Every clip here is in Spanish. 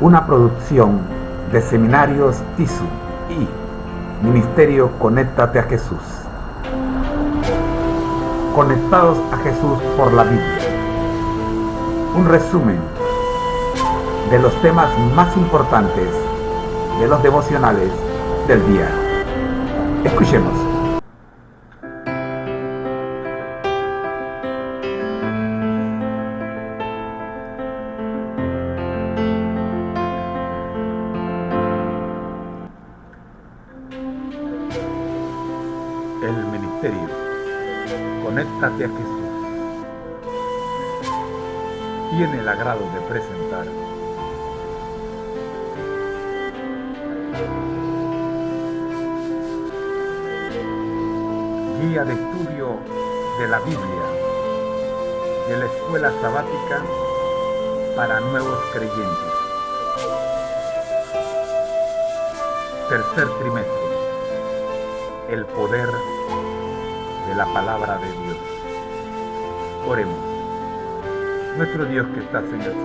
una producción de Seminarios TISU y Ministerio Conéctate a Jesús. Conectados a Jesús por la Biblia. Un resumen de los temas más importantes de los devocionales del día. Escuchemos. El ministerio Conéctate a Jesús tiene el agrado de presentar Guía de Estudio de la Biblia de la Escuela Sabática para Nuevos Creyentes. Tercer trimestre. El poder de la palabra de Dios. Oremos. Nuestro Dios que estás en el cielo,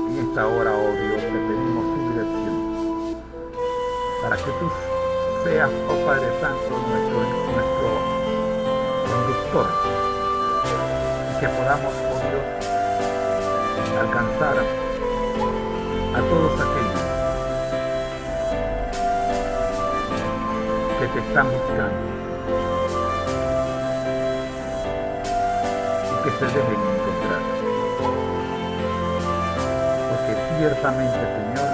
en esta hora, oh Dios, te pedimos tu dirección para que tú seas, oh Padre Santo, nuestro conductor, y que podamos, oh Dios, alcanzar a todos aquellos que te están buscando y que se deben encontrar, porque ciertamente, Señor,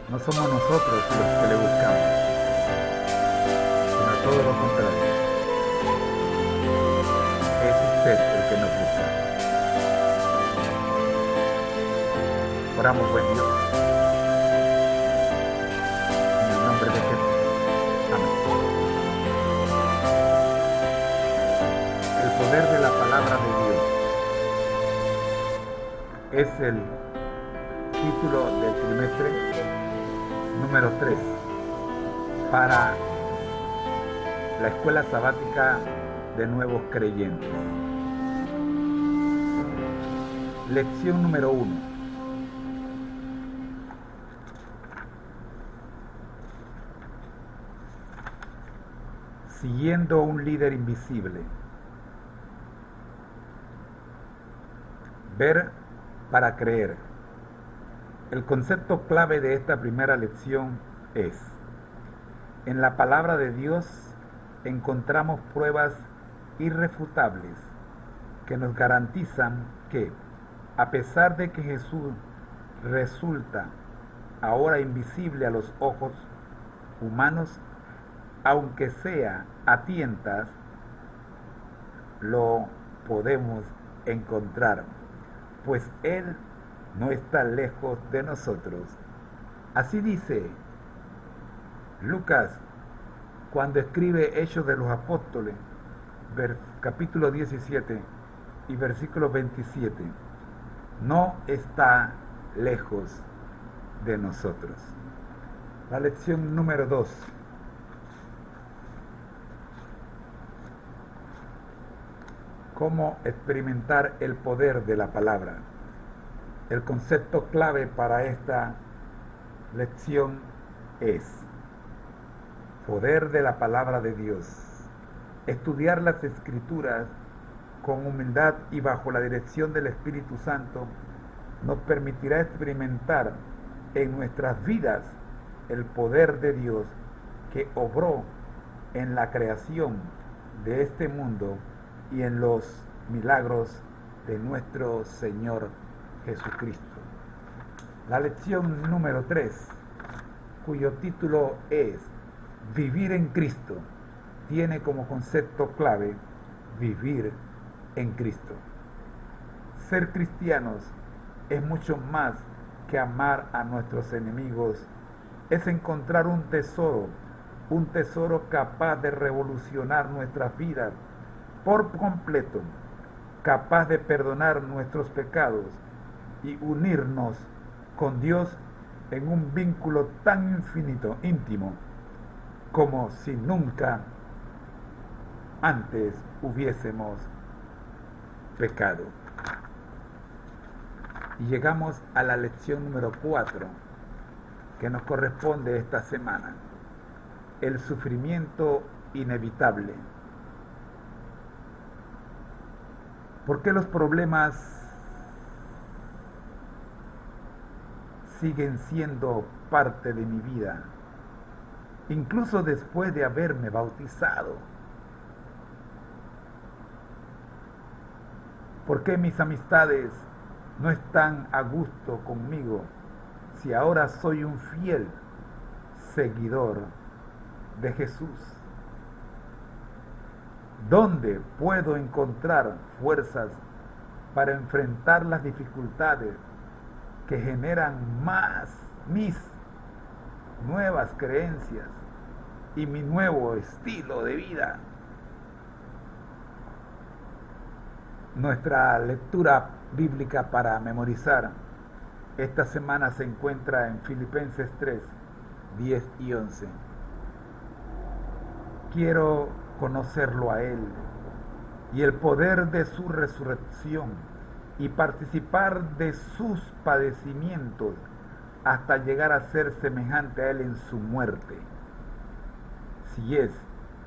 no somos nosotros los que le buscamos, sino todo lo contrario, es usted el que nos busca. Oramos, buen Dios, en el nombre de Jesús. Amén. El poder de la palabra de Dios es el título del trimestre número 3 para la Escuela Sabática de Nuevos Creyentes. Lección número 1. Siguiendo un líder invisible. Ver para creer. El concepto clave de esta primera lección es: en la palabra de Dios encontramos pruebas irrefutables que nos garantizan que, a pesar de que Jesús resulta ahora invisible a los ojos humanos, aunque sea a tientas, lo podemos encontrar, pues Él no está lejos de nosotros. Así dice Lucas cuando escribe Hechos de los Apóstoles, capítulo 17 y versículo 27. No está lejos de nosotros. La lección número 2. ¿Cómo experimentar el poder de la palabra? El concepto clave para esta lección es poder de la palabra de Dios. Estudiar las Escrituras con humildad y bajo la dirección del Espíritu Santo nos permitirá experimentar en nuestras vidas el poder de Dios que obró en la creación de este mundo y en los milagros de nuestro Señor Jesucristo. La lección número 3, cuyo título es Vivir en Cristo, tiene como concepto clave vivir en Cristo. Ser cristianos es mucho más que amar a nuestros enemigos, es encontrar un tesoro capaz de revolucionar nuestras vidas por completo, capaz de perdonar nuestros pecados y unirnos con Dios en un vínculo tan infinito, íntimo, como si nunca antes hubiésemos pecado. Y llegamos a la lección número 4 que nos corresponde esta semana. El sufrimiento inevitable. ¿Por qué los problemas siguen siendo parte de mi vida, incluso después de haberme bautizado? ¿Por qué mis amistades no están a gusto conmigo si ahora soy un fiel seguidor de Jesús? ¿Dónde puedo encontrar fuerzas para enfrentar las dificultades que generan mis nuevas creencias y mi nuevo estilo de vida? Nuestra lectura bíblica para memorizar esta semana se encuentra en Filipenses 3, 10 y 11. Quiero conocerlo a Él y el poder de su resurrección y participar de sus padecimientos hasta llegar a ser semejante a Él en su muerte, si es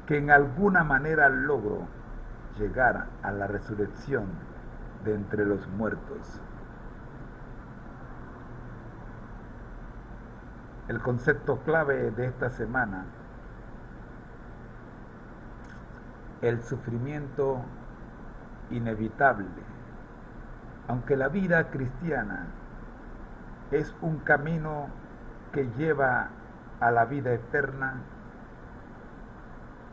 que en alguna manera logro llegar a la resurrección de entre los muertos. El concepto clave de esta semana: el sufrimiento inevitable. Aunque la vida cristiana es un camino que lleva a la vida eterna,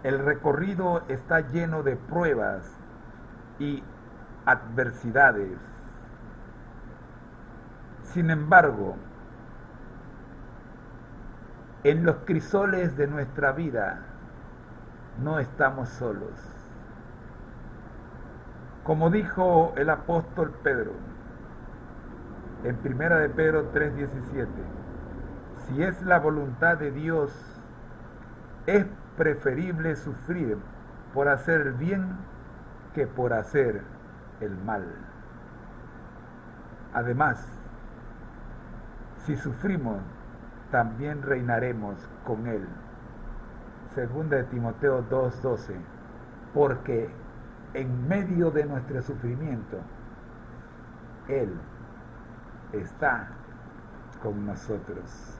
el recorrido está lleno de pruebas y adversidades. Sin embargo, en los crisoles de nuestra vida no estamos solos. Como dijo el apóstol Pedro en 1 de Pedro 3:17, si es la voluntad de Dios, es preferible sufrir por hacer el bien que por hacer el mal. Además, si sufrimos, también reinaremos con Él. Segunda de Timoteo 2:12, porque en medio de nuestro sufrimiento, Él está con nosotros.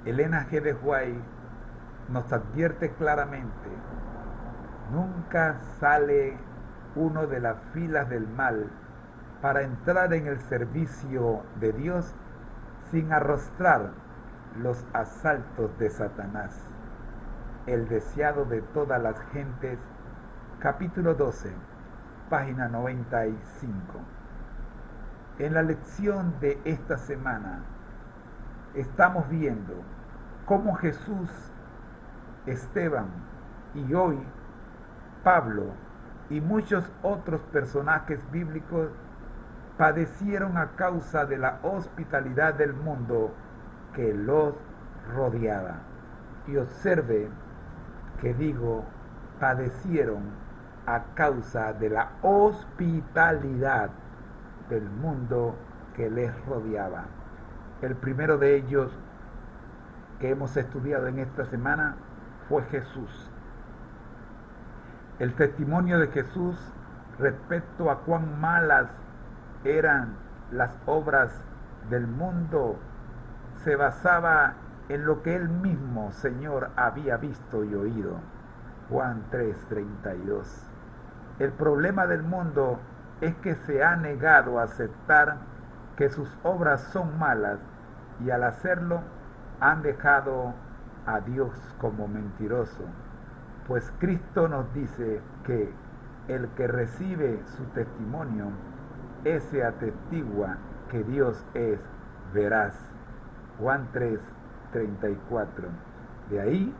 Elena G. de White nos advierte claramente: nunca sale uno de las filas del mal para entrar en el servicio de Dios sin arrostrar los asaltos de Satanás. El deseado de todas las gentes, capítulo 12, página 95. En la lección de esta semana estamos viendo cómo Jesús, Esteban y hoy Pablo y muchos otros personajes bíblicos padecieron a causa de la hospitalidad del mundo que los rodeaba. Y observe que digo padecieron a causa de la hospitalidad del mundo que les rodeaba. El primero de ellos que hemos estudiado en esta semana fue Jesús. El testimonio de Jesús respecto a cuán malas eran las obras del mundo se basaba en lo que él mismo, Señor, había visto y oído. Juan 3:32. El problema del mundo es que se ha negado a aceptar que sus obras son malas y al hacerlo han dejado a Dios como mentiroso. Pues Cristo nos dice que el que recibe su testimonio, ese atestigua que Dios es veraz. Juan 3:34. De ahí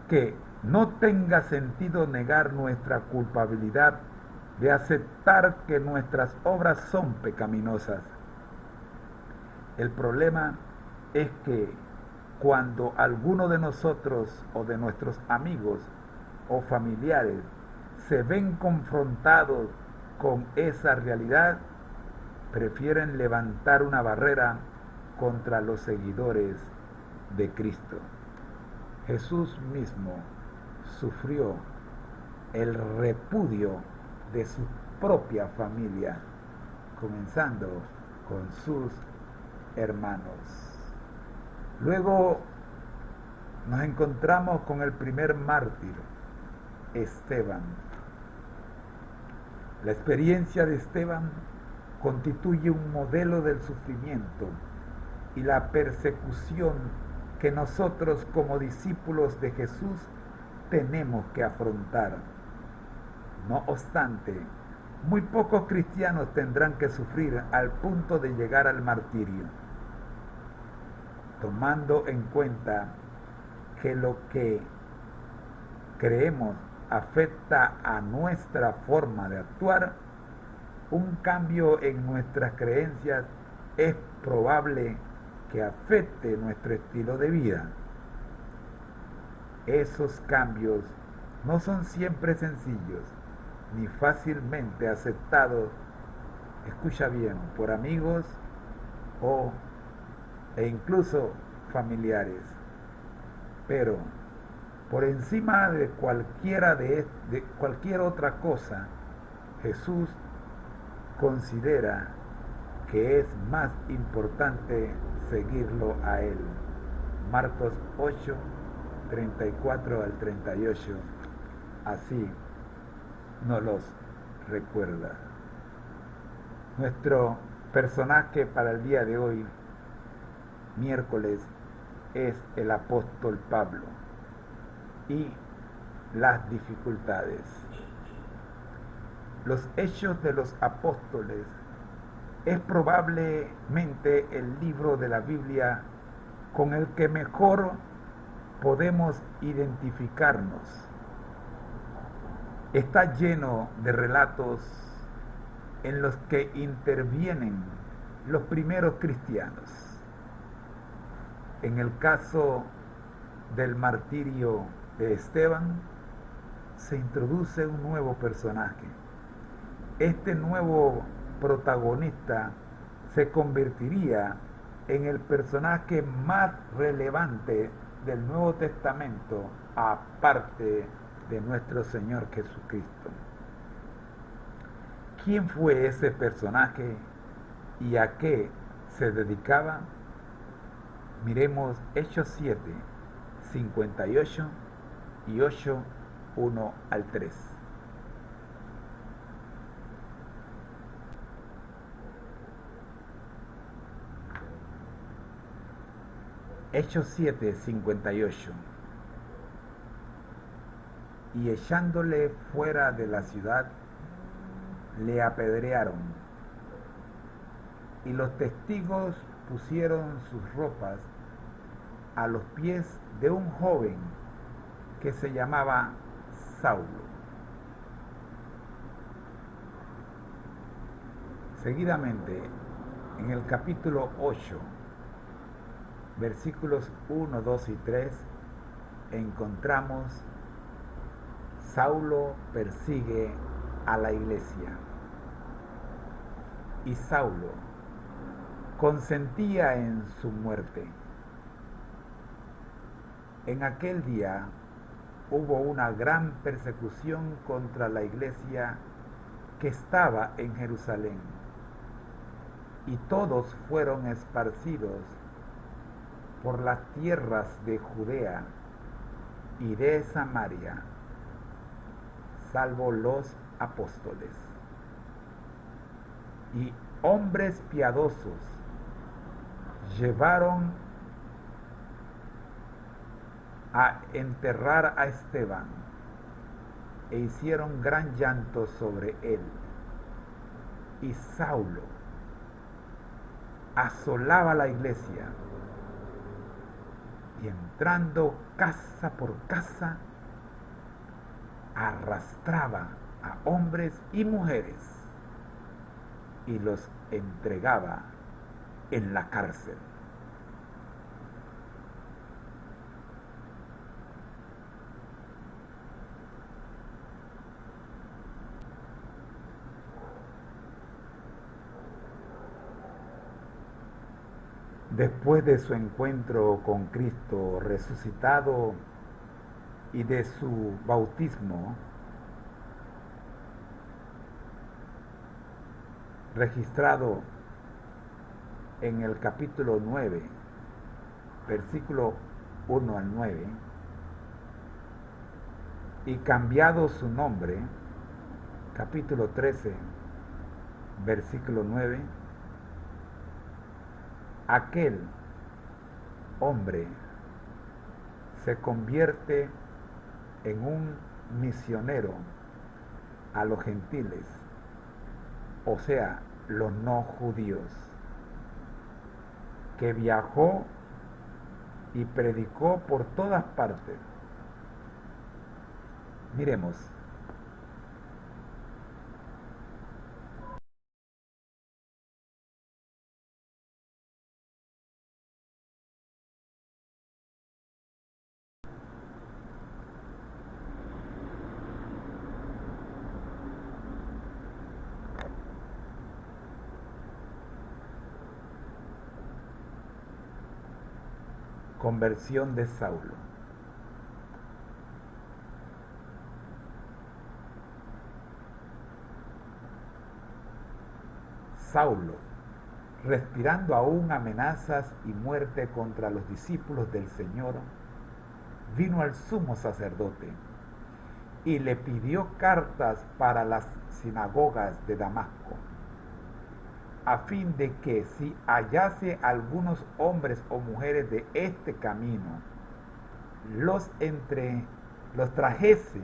que no tenga sentido negar nuestra culpabilidad de aceptar que nuestras obras son pecaminosas. El problema es que cuando alguno de nosotros o de nuestros amigos o familiares se ven confrontados con esa realidad, prefieren levantar una barrera contra los seguidores de Cristo. Jesús mismo sufrió el repudio de su propia familia, comenzando con sus hermanos. Luego nos encontramos con el primer mártir, Esteban. La experiencia de Esteban constituye un modelo del sufrimiento y la persecución que nosotros como discípulos de Jesús tenemos que afrontar. No obstante, muy pocos cristianos tendrán que sufrir al punto de llegar al martirio, tomando en cuenta que lo que creemos afecta a nuestra forma de actuar. Un cambio en nuestras creencias es probable que afecte nuestro estilo de vida. Esos cambios no son siempre sencillos ni fácilmente aceptados, escucha bien, por amigos e incluso familiares. Pero por encima de cualquier otra cosa, Jesús considera que es más importante seguirlo a Él. Marcos 8, 34 al 38, así nos los recuerda. Nuestro personaje para el día de hoy, miércoles, es el apóstol Pablo y las dificultades. Los Hechos de los Apóstoles es probablemente el libro de la Biblia con el que mejor podemos identificarnos. Está lleno de relatos en los que intervienen los primeros cristianos. En el caso del martirio de Esteban, se introduce un nuevo personaje. Este nuevo protagonista se convertiría en el personaje más relevante del Nuevo Testamento, aparte de nuestro Señor Jesucristo. ¿Quién fue ese personaje y a qué se dedicaba? Miremos Hechos 7, 58 y 8, 1 al 3. Hechos 7, 58. Y echándole fuera de la ciudad, le apedrearon. Y los testigos pusieron sus ropas a los pies de un joven que se llamaba Saulo. Seguidamente, en el capítulo 8, versículos 1, 2 y 3, encontramos: Saulo persigue a la iglesia. Y Saulo consentía en su muerte. En aquel día hubo una gran persecución contra la iglesia que estaba en Jerusalén, y todos fueron esparcidos por las tierras de Judea y de Samaria, salvo los apóstoles. Y hombres piadosos llevaron a enterrar a Esteban e hicieron gran llanto sobre él. Y Saulo asolaba la iglesia y entrando casa por casa arrastraba a hombres y mujeres y los entregaba en la cárcel. después de su encuentro con Cristo resucitado y de su bautismo, registrado en el capítulo 9, versículo 1 al 9, y cambiado su nombre, capítulo 13, versículo 9, aquel hombre se convierte en un misionero a los gentiles, o sea, los no judíos, que viajó y predicó por todas partes. Miremos. Conversión de Saulo. Saulo, respirando aún amenazas y muerte contra los discípulos del Señor, vino al sumo sacerdote y le pidió cartas para las sinagogas de Damasco, a fin de que si hallase algunos hombres o mujeres de este camino, los trajese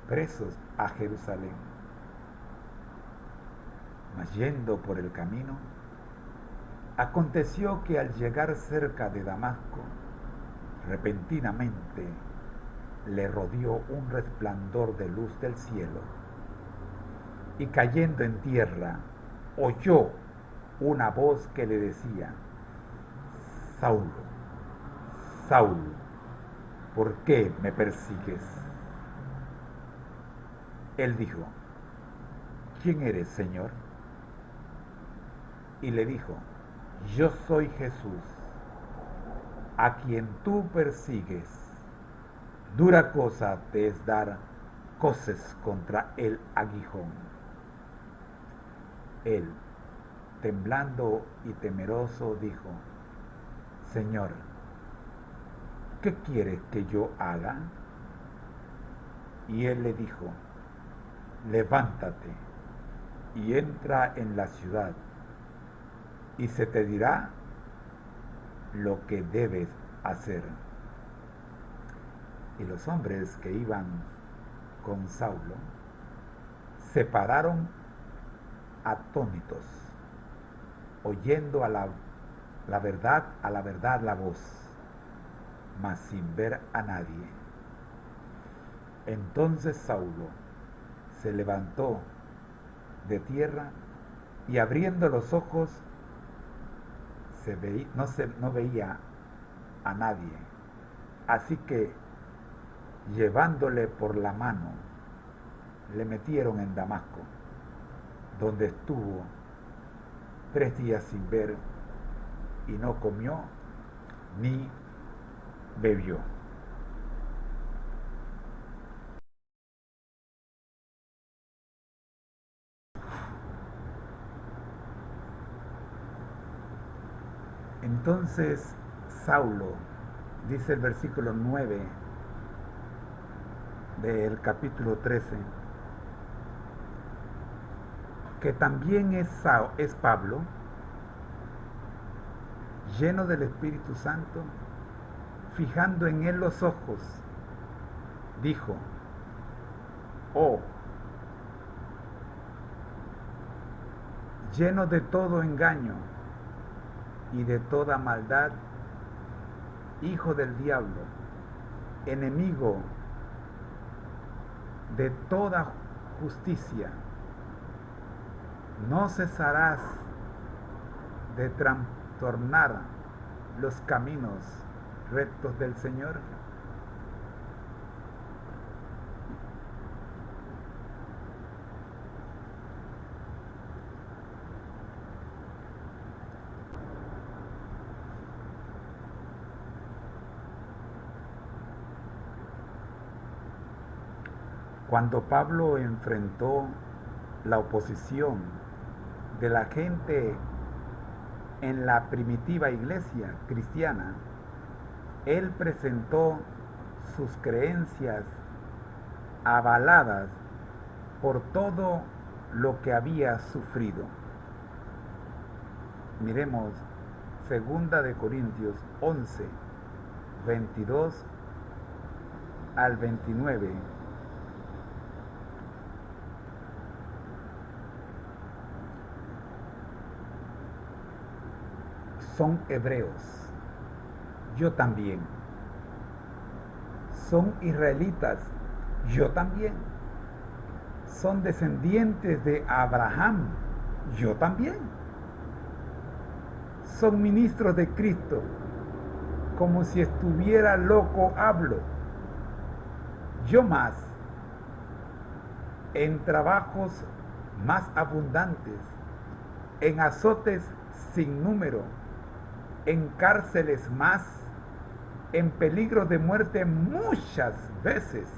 presos a Jerusalén. Mas yendo por el camino, aconteció que al llegar cerca de Damasco, repentinamente le rodeó un resplandor de luz del cielo, y cayendo en tierra, oyó una voz que le decía: Saulo, Saulo, ¿por qué me persigues? Él dijo: ¿quién eres, Señor? Y le dijo: yo soy Jesús, a quien tú persigues. Dura cosa te es dar coces contra el aguijón. Él, temblando y temeroso, dijo: Señor, ¿qué quieres que yo haga? Y él le dijo: levántate y entra en la ciudad, y se te dirá lo que debes hacer. Y los hombres que iban con Saulo se pararon atónitos, oyendo a la verdad la voz, mas sin ver a nadie. Entonces Saulo se levantó de tierra y abriendo los ojos no veía a nadie. Así que, llevándole por la mano, le metieron en Damasco, donde estuvo 3 días sin ver, y no comió ni bebió. Entonces Saulo, dice el versículo 9 del capítulo 13, que también es Pablo, lleno del Espíritu Santo, fijando en él los ojos, dijo: oh, lleno de todo engaño y de toda maldad, hijo del diablo, enemigo de toda justicia, ¿no cesarás de trastornar los caminos rectos del Señor? Cuando Pablo enfrentó la oposición de la gente en la primitiva iglesia cristiana, él presentó sus creencias avaladas por todo lo que había sufrido. Miremos 2 de Corintios 11, 22 al 29. Son hebreos, yo también. Son israelitas, yo también. Son descendientes de Abraham, yo también. Son ministros de Cristo, como si estuviera loco hablo. Yo más, en trabajos más abundantes, en azotes sin número, en cárceles más, en peligro de muerte muchas veces.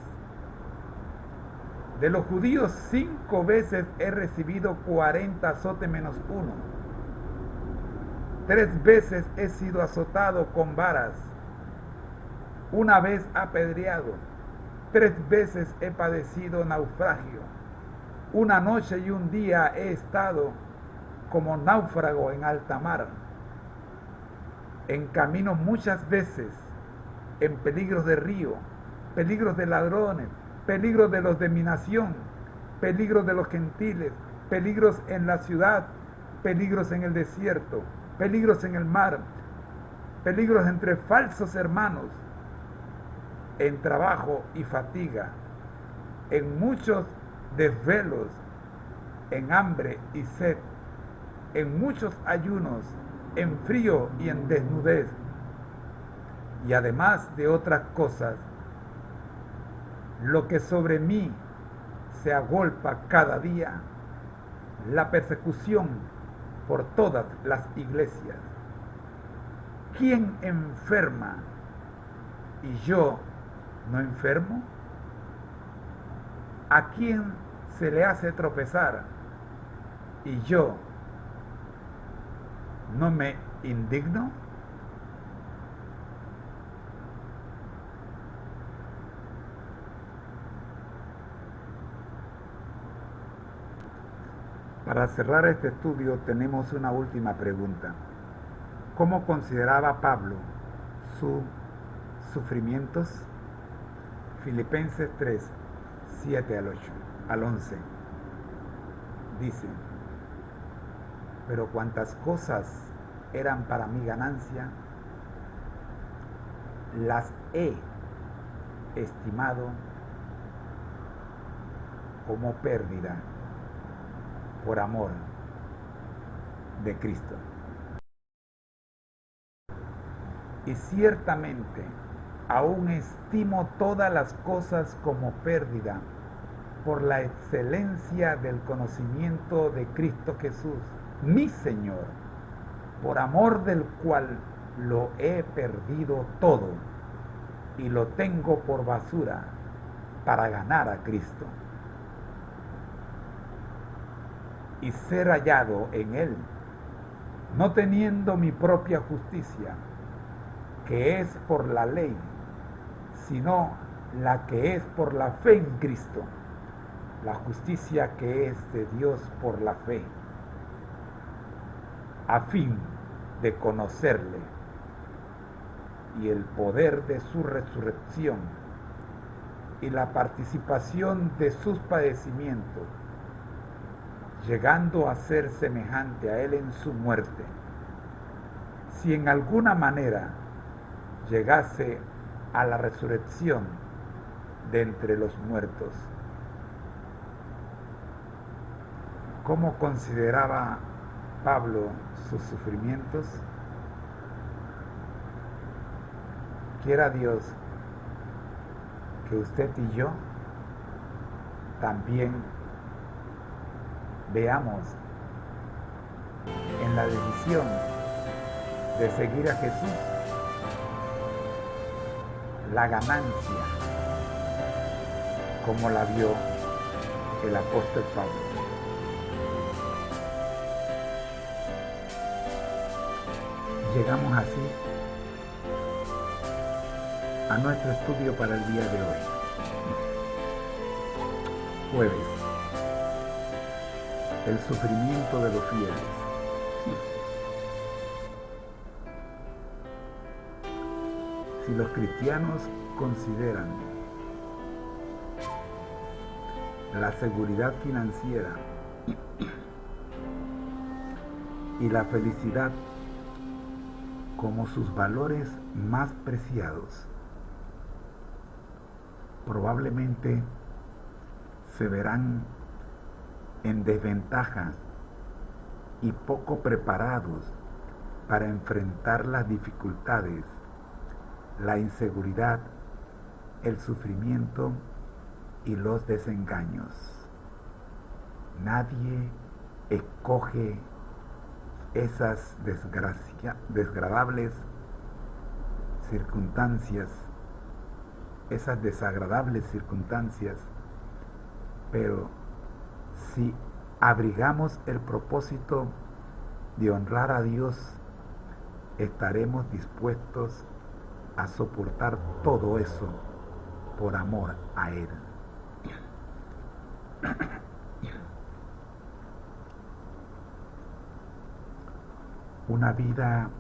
De los judíos 5 veces he recibido 40 azotes menos 1. 3 veces he sido azotado con varas, 1 vez apedreado, 3 veces he padecido naufragio, 1 noche y 1 día he estado como náufrago en alta mar, en camino muchas veces, en peligros de río, peligros de ladrones, peligros de los de mi nación, peligros de los gentiles, peligros en la ciudad, peligros en el desierto, peligros en el mar, peligros entre falsos hermanos, en trabajo y fatiga, en muchos desvelos, en hambre y sed, en muchos ayunos, en frío y en desnudez, y además de otras cosas, lo que sobre mí se agolpa cada día, la persecución por todas las iglesias. ¿Quién enferma y yo no enfermo? ¿A quién se le hace tropezar y yo no me indigno? Para cerrar este estudio tenemos una última pregunta. ¿Cómo consideraba Pablo sus sufrimientos? Filipenses 3, 7 al 11. Dice: pero cuantas cosas eran para mi ganancia, las he estimado como pérdida por amor de Cristo. Y ciertamente aún estimo todas las cosas como pérdida por la excelencia del conocimiento de Cristo Jesús, mi Señor, por amor del cual lo he perdido todo y lo tengo por basura para ganar a Cristo y ser hallado en Él, no teniendo mi propia justicia, que es por la ley, sino la que es por la fe en Cristo, la justicia que es de Dios por la fe, a fin de conocerle y el poder de su resurrección y la participación de sus padecimientos, llegando a ser semejante a él en su muerte, si en alguna manera llegase a la resurrección de entre los muertos. ¿Cómo consideraba Pablo sus sufrimientos? Quiera Dios que usted y yo también veamos en la decisión de seguir a Jesús la ganancia como la vio el apóstol Pablo. Llegamos así a nuestro estudio para el día de hoy, jueves, el sufrimiento de los fieles. Si los cristianos consideran la seguridad financiera y la felicidad como sus valores más preciados, probablemente se verán en desventaja y poco preparados para enfrentar las dificultades, la inseguridad, el sufrimiento y los desengaños. Nadie escoge esas desagradables circunstancias, esas desagradables circunstancias, pero si abrigamos el propósito de honrar a Dios, estaremos dispuestos a soportar todo eso por amor a Él. Una vida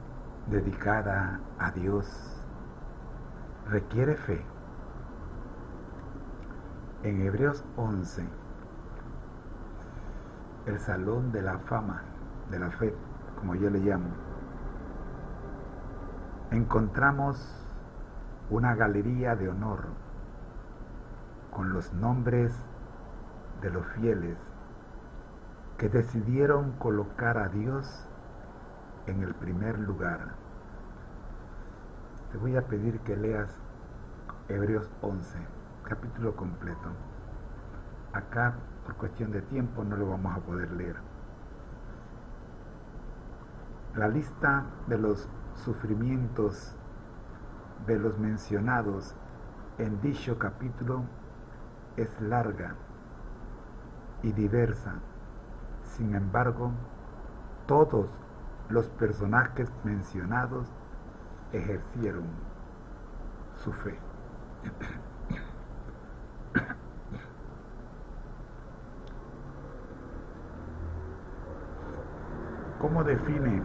dedicada a Dios requiere fe. En Hebreos 11, el salón de la fama, de la fe, como yo le llamo, encontramos una galería de honor con los nombres de los fieles que decidieron colocar a Dios en el primer lugar. Te voy a pedir que leas Hebreos 11, capítulo completo. Acá, por cuestión de tiempo, no lo vamos a poder leer. La lista de los sufrimientos de los mencionados en dicho capítulo es larga y diversa. Sin embargo, todos los personajes mencionados ejercieron su fe. ¿Cómo define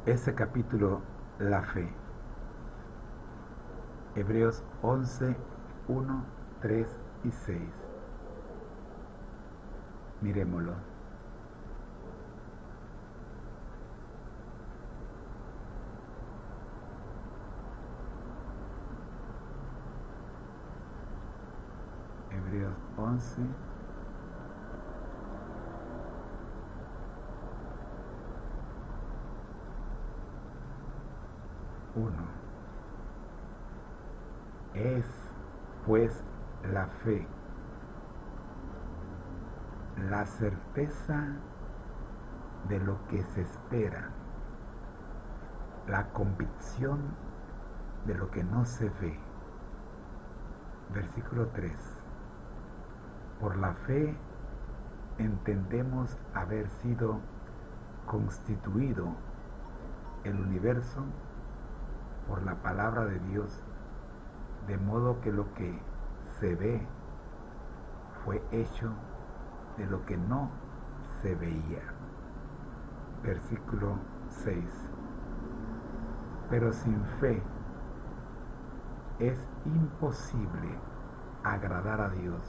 ese capítulo la fe? Hebreos 11, 1, 3 y 6. Miremoslo. Hebreos 11, 1. Es, pues, la fe, la certeza de lo que se espera, la convicción de lo que no se ve. Versículo 3. Por la fe entendemos haber sido constituido el universo por la palabra de Dios, de modo que lo que se ve fue hecho de lo que no se veía. Versículo 6. Pero sin fe es imposible agradar a Dios,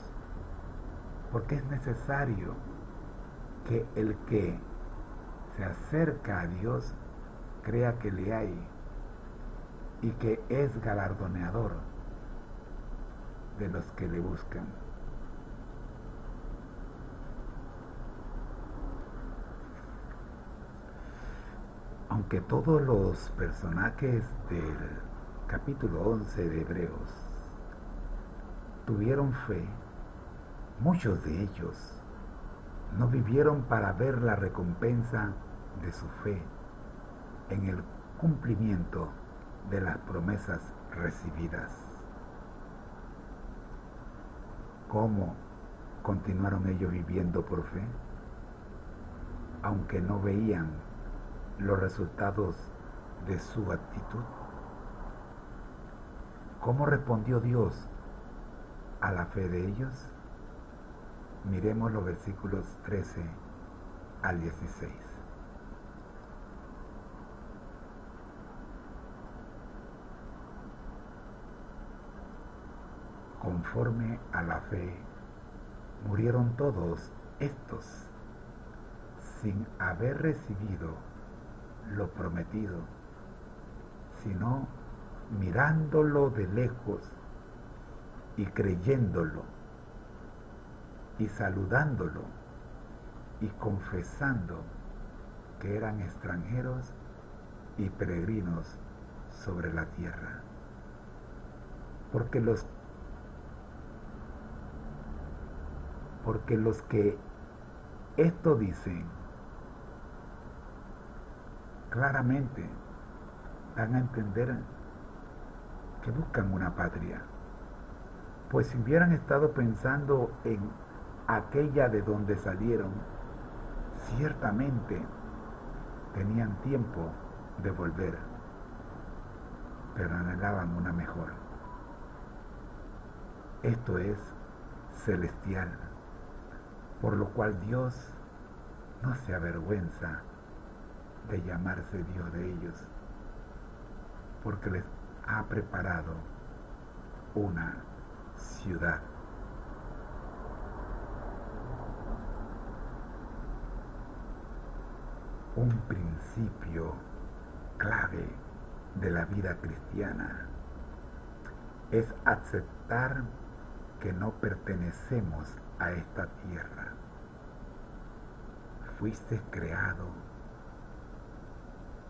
porque es necesario que el que se acerca a Dios crea que le hay y que es galardoneador de los que le buscan. Aunque todos los personajes del capítulo 11 de Hebreos tuvieron fe, muchos de ellos no vivieron para ver la recompensa de su fe en el cumplimiento de las promesas recibidas. ¿Cómo continuaron ellos viviendo por fe? Aunque no veían los resultados de su actitud. ¿Cómo respondió Dios a la fe de ellos? Miremos los versículos 13 al 16. Conforme a la fe, murieron todos estos sin haber recibido lo prometido, sino mirándolo de lejos y creyéndolo y saludándolo y confesando que eran extranjeros y peregrinos sobre la tierra. Porque los que esto dicen claramente dan a entender que buscan una patria, pues si hubieran estado pensando en aquella de donde salieron, ciertamente tenían tiempo de volver, pero anhelaban una mejor. Esto es celestial, por lo cual Dios no se avergüenza de llamarse Dios de ellos, porque les ha preparado una ciudad. Un principio clave de la vida cristiana es aceptar que no pertenecemos a esta tierra. Fuiste creado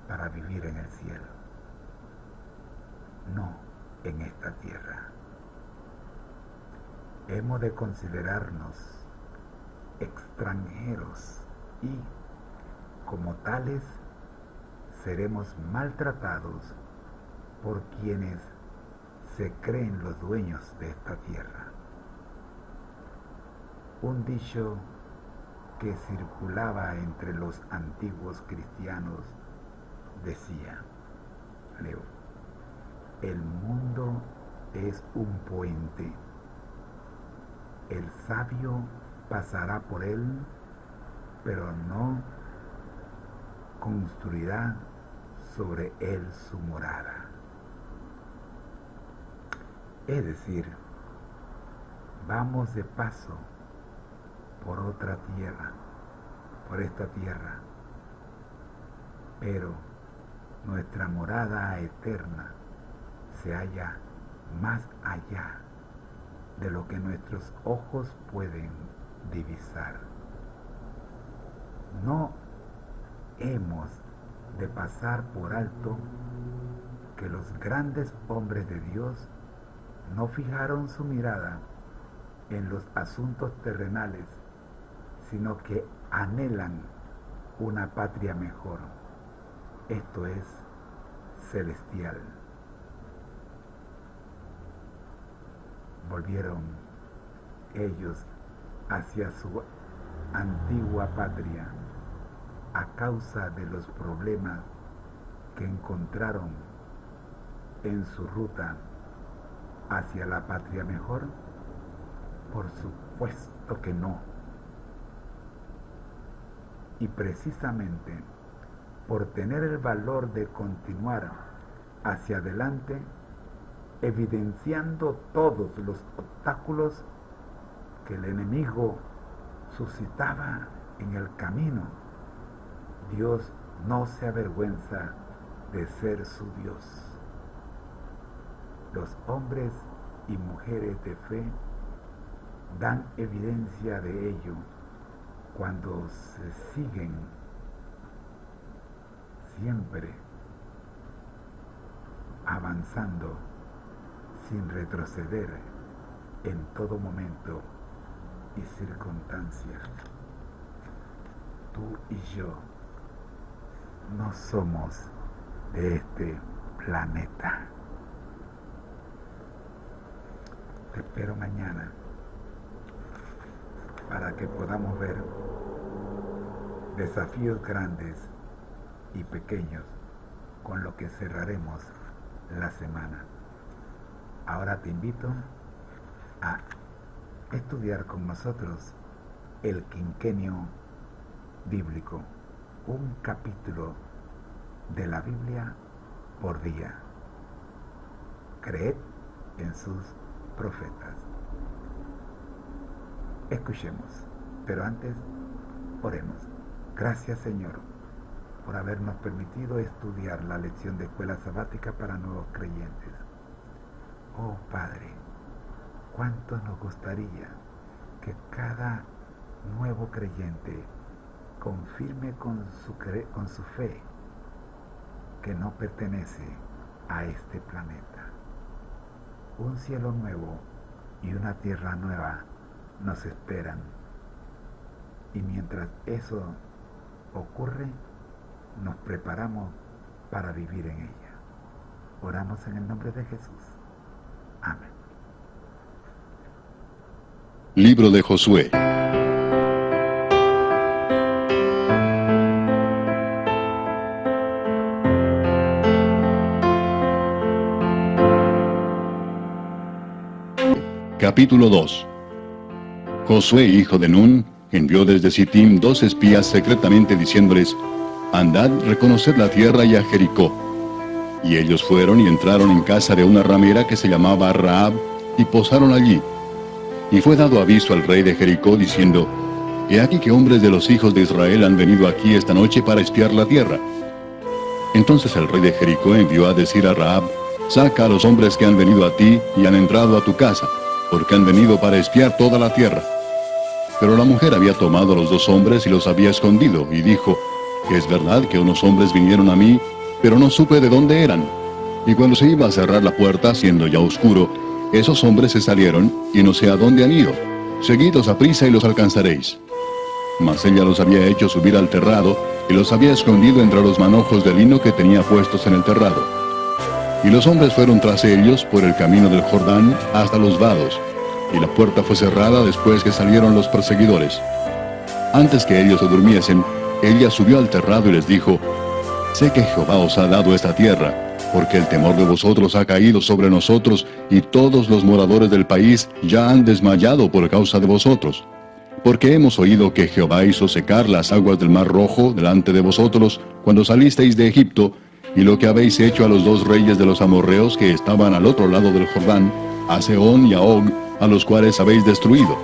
para vivir en el cielo, no en esta tierra. Hemos de considerarnos extranjeros y, como tales, seremos maltratados por quienes se creen los dueños de esta tierra. Un dicho que circulaba entre los antiguos cristianos decía, leo, el mundo es un puente, el sabio pasará por él, pero no construirá sobre él su morada. Es decir, vamos de paso por otra tierra, por esta tierra, pero nuestra morada eterna se halla más allá de lo que nuestros ojos pueden divisar. No hemos de pasar por alto que los grandes hombres de Dios no fijaron su mirada en los asuntos terrenales, sino que anhelan una patria mejor, esto es celestial. Volvieron ellos hacia su antigua patria a causa de los problemas que encontraron en su ruta hacia la patria mejor. Por supuesto que no. Y precisamente por tener el valor de continuar hacia adelante, evidenciando todos los obstáculos que el enemigo suscitaba en el camino, Dios no se avergüenza de ser su Dios. Los hombres y mujeres de fe dan evidencia de ello cuando se siguen siempre avanzando sin retroceder en todo momento y circunstancia. Tú y yo no somos de este planeta. Te espero mañana para que podamos ver desafíos grandes y pequeños con lo que cerraremos la semana. Ahora te invito a estudiar con nosotros el quinquenio bíblico, un capítulo de la Biblia por día. Creed en sus profetas. Escuchemos, pero antes oremos. Gracias, Señor, por habernos permitido estudiar la lección de escuela sabática para nuevos creyentes. Oh Padre, cuánto nos gustaría que cada nuevo creyente confirme con su fe que no pertenece a este planeta. Un cielo nuevo y una tierra nueva nos esperan. Y mientras eso ocurre, nos preparamos para vivir en ella. Oramos en el nombre de Jesús. Amén. Libro de Josué. Capítulo 2. Josué, hijo de Nun, envió desde Sittim 2 espías secretamente diciéndoles: andad, reconoced la tierra y a Jericó. Y ellos fueron y entraron en casa de una ramera que se llamaba Rahab, y posaron allí. Y fue dado aviso al rey de Jericó, diciendo: he aquí que hombres de los hijos de Israel han venido aquí esta noche para espiar la tierra. Entonces el rey de Jericó envió a decir a Rahab: saca a los hombres que han venido a ti y han entrado a tu casa, porque han venido para espiar toda la tierra. Pero la mujer había tomado a los 2 hombres y los había escondido, y dijo: es verdad que unos hombres vinieron a mí, pero no supe de dónde eran. Y cuando se iba a cerrar la puerta, siendo ya oscuro, esos hombres se salieron, y no sé a dónde han ido. Seguidlos a prisa y los alcanzaréis. Mas ella los había hecho subir al terrado, y los había escondido entre los manojos de lino que tenía puestos en el terrado. Y los hombres fueron tras ellos por el camino del Jordán hasta los vados, y la puerta fue cerrada después que salieron los perseguidores. Antes que ellos se durmiesen, ella subió al terrado y les dijo: sé que Jehová os ha dado esta tierra, porque el temor de vosotros ha caído sobre nosotros, y todos los moradores del país ya han desmayado por causa de vosotros. Porque hemos oído que Jehová hizo secar las aguas del mar Rojo delante de vosotros cuando salisteis de Egipto, y lo que habéis hecho a los 2 reyes de los amorreos que estaban al otro lado del Jordán, a Sehón y a Og, a los cuales habéis destruido.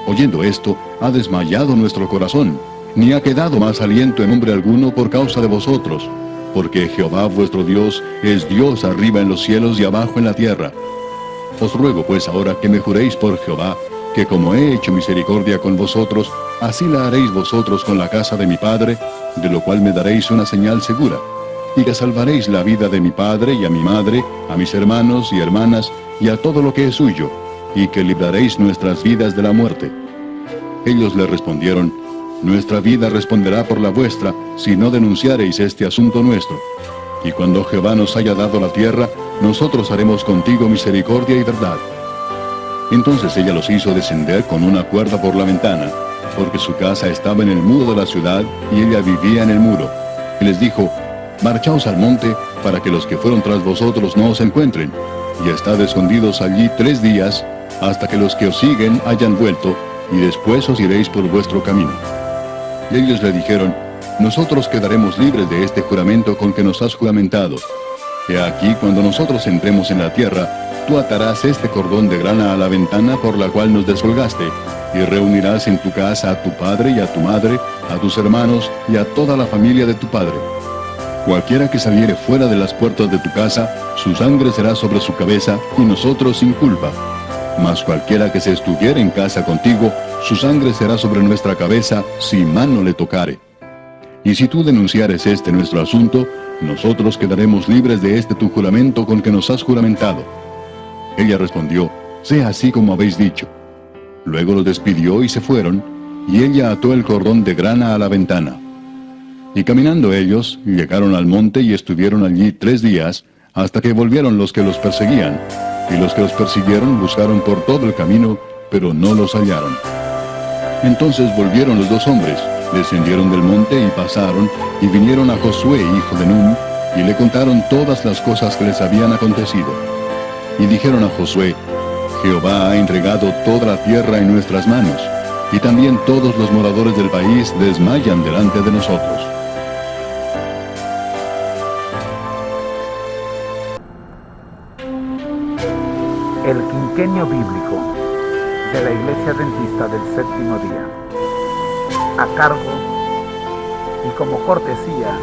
Oyendo esto, ha desmayado nuestro corazón, ni ha quedado más aliento en hombre alguno por causa de vosotros, porque Jehová vuestro Dios es Dios arriba en los cielos y abajo en la tierra. Os ruego pues ahora que me juréis por Jehová, que como he hecho misericordia con vosotros, así la haréis vosotros con la casa de mi padre, de lo cual me daréis una señal segura, y que salvaréis la vida de mi padre y a mi madre, a mis hermanos y hermanas, y a todo lo que es suyo, y que libraréis nuestras vidas de la muerte. Ellos le respondieron: nuestra vida responderá por la vuestra, si no denunciareis este asunto nuestro. Y cuando Jehová nos haya dado la tierra, nosotros haremos contigo misericordia y verdad. Entonces ella los hizo descender con una cuerda por la ventana, porque su casa estaba en el muro de la ciudad, y ella vivía en el muro. Y les dijo: marchaos al monte, para que los que fueron tras vosotros no os encuentren, y estad escondidos allí 3 días, hasta que los que os siguen hayan vuelto, y después os iréis por vuestro camino. Y ellos le dijeron: nosotros quedaremos libres de este juramento con que nos has juramentado. He aquí, cuando nosotros entremos en la tierra, tú atarás este cordón de grana a la ventana por la cual nos descolgaste, y reunirás en tu casa a tu padre y a tu madre, a tus hermanos y a toda la familia de tu padre. Cualquiera que saliere fuera de las puertas de tu casa, su sangre será sobre su cabeza, y nosotros sin culpa. Mas cualquiera que se estuviere en casa contigo, su sangre será sobre nuestra cabeza, si mano le tocare. Y si tú denunciares este nuestro asunto, nosotros quedaremos libres de este tu juramento con que nos has juramentado. Ella respondió: sea así como habéis dicho. Luego los despidió y se fueron, y ella ató el cordón de grana a la ventana. Y caminando ellos, llegaron al monte y estuvieron allí 3 días, hasta que volvieron los que los perseguían. Y los que los persiguieron buscaron por todo el camino, pero no los hallaron. Entonces volvieron los dos hombres, descendieron del monte y pasaron, y vinieron a Josué, hijo de Nun, y le contaron todas las cosas que les habían acontecido. Y dijeron a Josué: Jehová ha entregado toda la tierra en nuestras manos, y también todos los moradores del país desmayan delante de nosotros. El quinquenio bíblico de la Iglesia Adventista del Séptimo Día, a cargo y como cortesía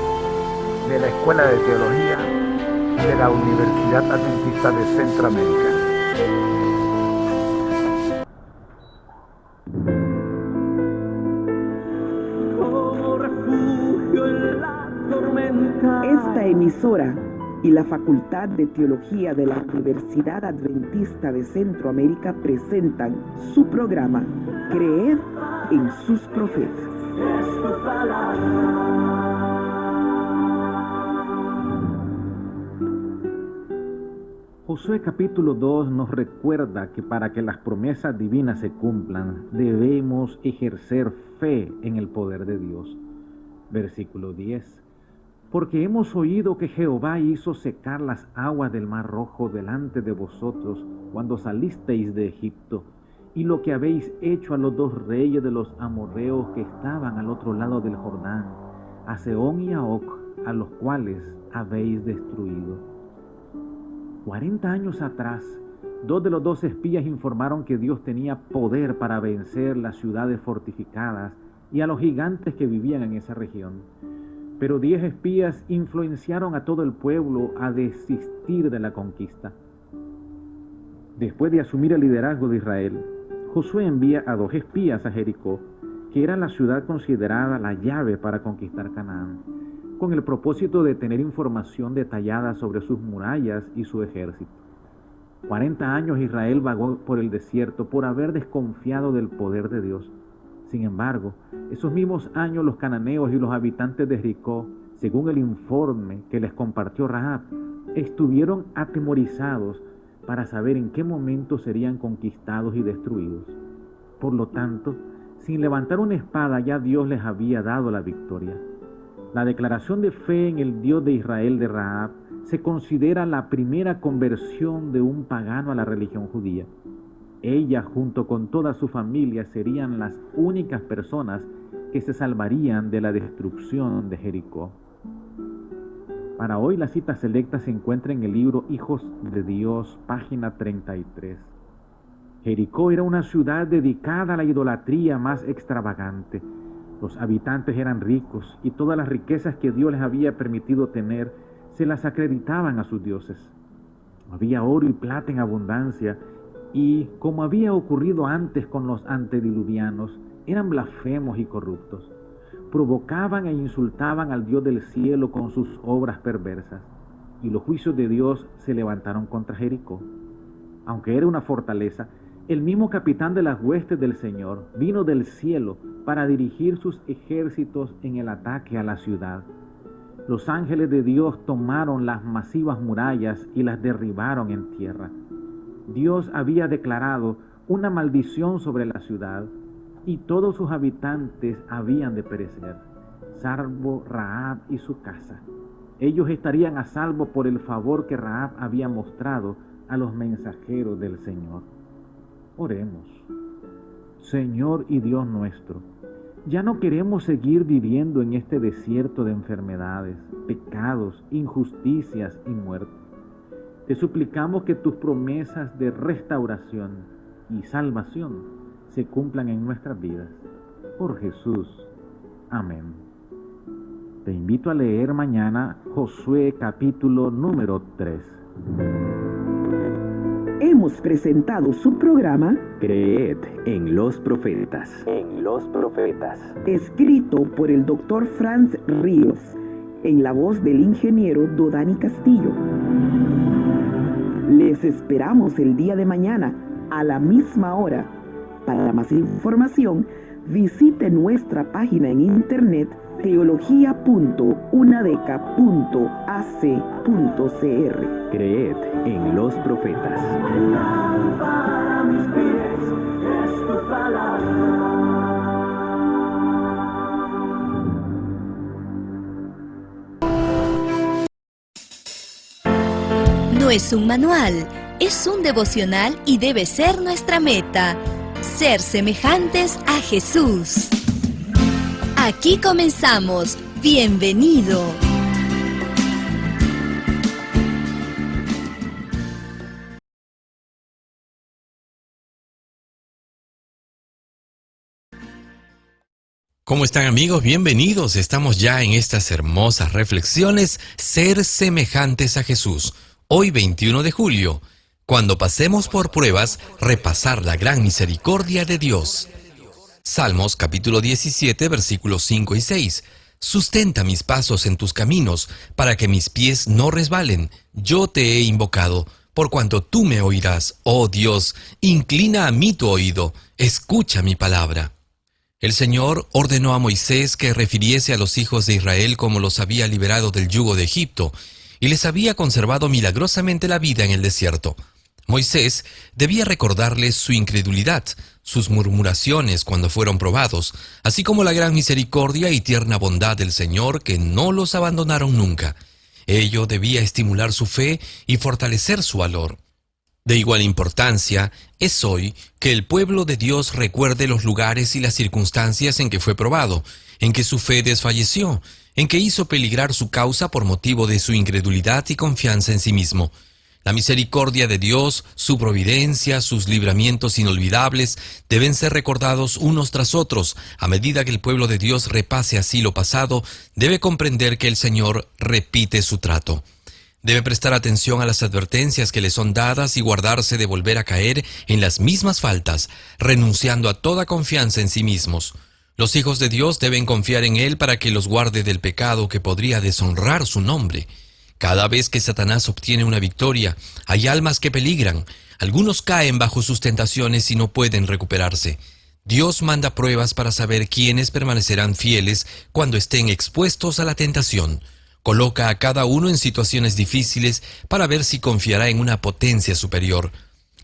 de la Escuela de Teología de la Universidad Adventista de Centroamérica. Esta emisora y la Facultad de Teología de la Universidad Adventista de Centroamérica presentan su programa Creed en sus profetas. Josué capítulo 2 nos recuerda que para que las promesas divinas se cumplan, debemos ejercer fe en el poder de Dios. Versículo 10. Porque hemos oído que Jehová hizo secar las aguas del mar Rojo delante de vosotros cuando salisteis de Egipto, y lo que habéis hecho a los dos reyes de los amorreos que estaban al otro lado del Jordán, a Sehón y a Og, a los cuales habéis destruido. 40 años atrás, dos de los 12 espías informaron que Dios tenía poder para vencer las ciudades fortificadas y a los gigantes que vivían en esa región. Pero 10 espías influenciaron a todo el pueblo a desistir de la conquista. Después de asumir el liderazgo de Israel, Josué envía a 2 espías a Jericó, que era la ciudad considerada la llave para conquistar Canaán, con el propósito de tener información detallada sobre sus murallas y su ejército. 40 años Israel vagó por el desierto por haber desconfiado del poder de Dios. Sin embargo, esos mismos años los cananeos y los habitantes de Jericó, según el informe que les compartió Rahab, estuvieron atemorizados para saber en qué momento serían conquistados y destruidos. Por lo tanto, sin levantar una espada, ya Dios les había dado la victoria. La declaración de fe en el Dios de Israel de Rahab se considera la primera conversión de un pagano a la religión judía. Ella, junto con toda su familia, serían las únicas personas que se salvarían de la destrucción de Jericó. Para hoy la cita selecta se encuentra en el libro Hijos de Dios, página 33. Jericó era una ciudad dedicada a la idolatría más extravagante. Los habitantes eran ricos y todas las riquezas que Dios les había permitido tener se las acreditaban a sus dioses. Había oro y plata en abundancia y, como había ocurrido antes con los antediluvianos, eran blasfemos y corruptos. Provocaban e insultaban al Dios del cielo con sus obras perversas, y los juicios de Dios se levantaron contra Jericó. Aunque era una fortaleza, el mismo capitán de las huestes del Señor vino del cielo para dirigir sus ejércitos en el ataque a la ciudad. Los ángeles de Dios tomaron las masivas murallas y las derribaron en tierra. Dios había declarado una maldición sobre la ciudad y todos sus habitantes habían de perecer, salvo Rahab y su casa. Ellos estarían a salvo por el favor que Rahab había mostrado a los mensajeros del Señor. Oremos. Señor y Dios nuestro, ya no queremos seguir viviendo en este desierto de enfermedades, pecados, injusticias y muerte. Te suplicamos que tus promesas de restauración y salvación se cumplan en nuestras vidas. Por Jesús. Amén. Te invito a leer mañana Josué capítulo número 3. Hemos presentado su programa Creed en los profetas. En los profetas. escrito por el Dr. Franz Ríos, en la voz del ingeniero Dodani Castillo. Les esperamos el día de mañana a la misma hora. Para más información, visite nuestra página en internet teología.unadeca.ac.cr. Creed en los profetas. Para mis pies es tu palabra. es un manual, es un devocional y debe ser nuestra meta: ser semejantes a Jesús. Aquí comenzamos. Bienvenido. ¿Cómo están, amigos? Bienvenidos. Estamos ya en estas hermosas reflexiones, ser semejantes a Jesús. Hoy 21 de julio, cuando pasemos por pruebas, repasar la gran misericordia de Dios. Salmos capítulo 17, versículos 5 y 6. Sustenta mis pasos en tus caminos, para que mis pies no resbalen. Yo te he invocado, por cuanto tú me oirás. Oh Dios, inclina a mí tu oído, escucha mi palabra. El Señor ordenó a Moisés que refiriese a los hijos de Israel como los había liberado del yugo de Egipto y les había conservado milagrosamente la vida en el desierto. Moisés debía recordarles su incredulidad, sus murmuraciones cuando fueron probados, así como la gran misericordia y tierna bondad del Señor que no los abandonaron nunca. Ello debía estimular su fe y fortalecer su valor. De igual importancia es hoy que el pueblo de Dios recuerde los lugares y las circunstancias en que fue probado, en que su fe desfalleció, en que hizo peligrar su causa por motivo de su incredulidad y confianza en sí mismo. La misericordia de Dios, su providencia, sus libramientos inolvidables deben ser recordados unos tras otros. A medida que el pueblo de Dios repase así lo pasado, debe comprender que el Señor repite su trato. Debe prestar atención a las advertencias que le son dadas y guardarse de volver a caer en las mismas faltas, renunciando a toda confianza en sí mismos. Los hijos de Dios deben confiar en Él para que los guarde del pecado que podría deshonrar su nombre. Cada vez que Satanás obtiene una victoria, hay almas que peligran. Algunos caen bajo sus tentaciones y no pueden recuperarse. Dios manda pruebas para saber quiénes permanecerán fieles cuando estén expuestos a la tentación. Coloca a cada uno en situaciones difíciles para ver si confiará en una potencia superior.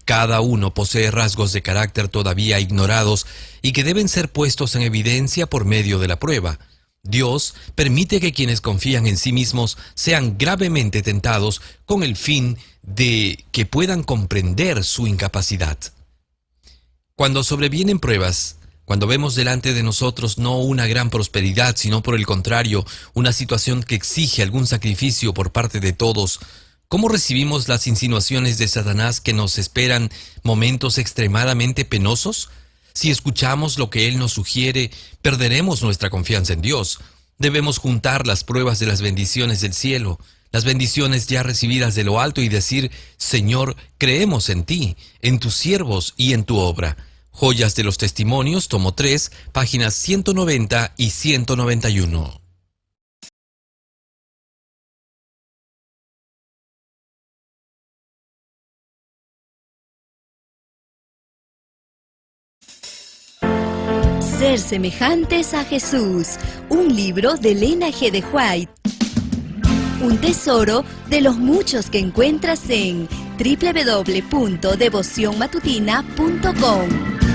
Cada uno posee rasgos de carácter todavía ignorados y que deben ser puestos en evidencia por medio de la prueba. Dios permite que quienes confían en sí mismos sean gravemente tentados con el fin de que puedan comprender su incapacidad. Cuando sobrevienen pruebas, cuando vemos delante de nosotros no una gran prosperidad, sino por el contrario, una situación que exige algún sacrificio por parte de todos, ¿cómo recibimos las insinuaciones de Satanás que nos esperan momentos extremadamente penosos? Si escuchamos lo que él nos sugiere, perderemos nuestra confianza en Dios. Debemos juntar las pruebas de las bendiciones del cielo, las bendiciones ya recibidas de lo alto y decir: Señor, creemos en ti, en tus siervos y en tu obra. Joyas de los Testimonios, tomo 3, páginas 190 y 191. Ser semejantes a Jesús, un libro de Elena G. de White. Un tesoro de los muchos que encuentras en www.devocionmatutina.com.